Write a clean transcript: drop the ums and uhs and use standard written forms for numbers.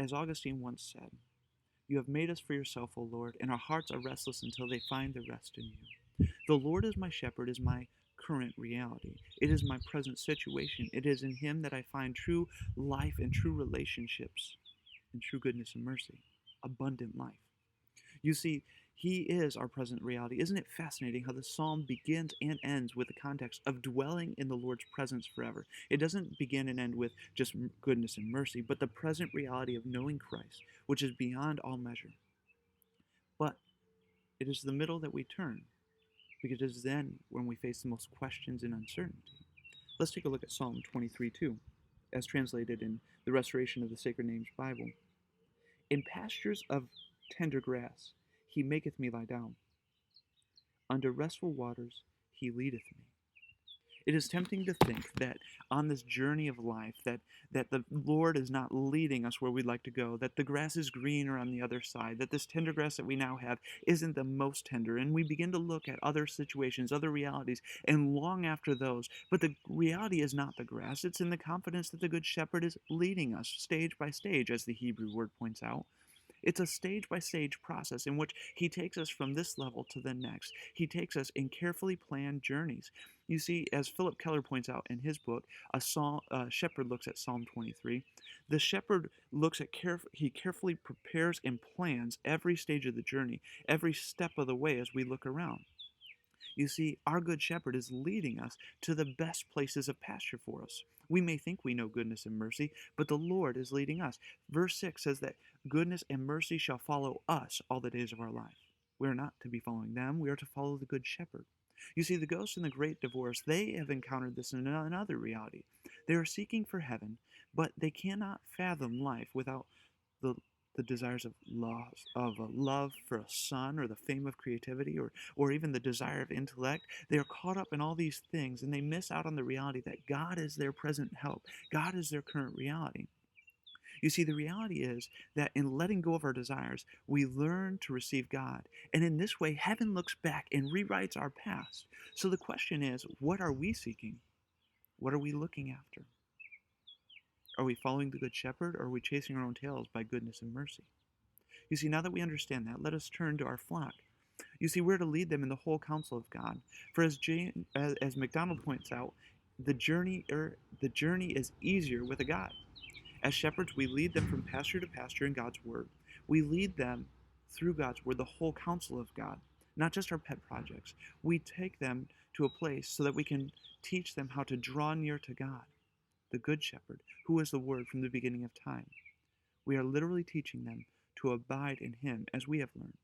As Augustine once said, "You have made us for yourself, O Lord, and our hearts are restless until they find their rest in you." The Lord is my shepherd is my current reality. It is my present situation. It is in him that I find true life and true relationships and true goodness and mercy, abundant life. You see, he is our present reality. Isn't it fascinating how the psalm begins and ends with the context of dwelling in the Lord's presence forever? It doesn't begin and end with just goodness and mercy, but the present reality of knowing Christ, which is beyond all measure. But it is the middle that we turn, because it is then when we face the most questions and uncertainty. Let's take a look at Psalm 23:2, as translated in the Restoration of the Sacred Names Bible. "In pastures of tender grass he maketh me lie down. Under restful waters he leadeth me." It is tempting to think that on this journey of life that the Lord is not leading us where we'd like to go, that the grass is greener on the other side, that this tender grass that we now have isn't the most tender, and we begin to look at other situations, other realities, and long after those. But the reality is not the grass. It's in the confidence that the Good Shepherd is leading us stage by stage, as the Hebrew word points out. It's a stage-by-stage process in which he takes us from this level to the next. He takes us in carefully planned journeys. You see, as Philip Keller points out in his book, a shepherd looks at Psalm 23. The shepherd looks at he carefully prepares and plans every stage of the journey, every step of the way as we look around. You see, our Good Shepherd is leading us to the best places of pasture for us. We may think we know goodness and mercy, but the Lord is leading us. Verse 6 says that goodness and mercy shall follow us all the days of our life. We are not to be following them, we are to follow the Good Shepherd. You see, the ghosts in the Great Divorce, they have encountered this in another reality. They are seeking for heaven, but they cannot fathom life without the the desires of a love for a son, or the fame of creativity, or even the desire of intellect. They are caught up in all these things, and they miss out on the reality that God is their present help. God is their current reality. You see, the reality is that in letting go of our desires, we learn to receive God. And in this way, heaven looks back and rewrites our past. So the question is, what are we seeking? What are we looking after? Are we following the Good Shepherd, or are we chasing our own tails by goodness and mercy? You see, now that we understand that, let us turn to our flock. You see, we're to lead them in the whole counsel of God. For as MacDonald points out, the journey is easier with a guide. As shepherds, we lead them from pasture to pasture in God's word. We lead them through God's word, the whole counsel of God, not just our pet projects. We take them to a place so that we can teach them how to draw near to God, the Good Shepherd, who is the Word from the beginning of time. We are literally teaching them to abide in Him as we have learned.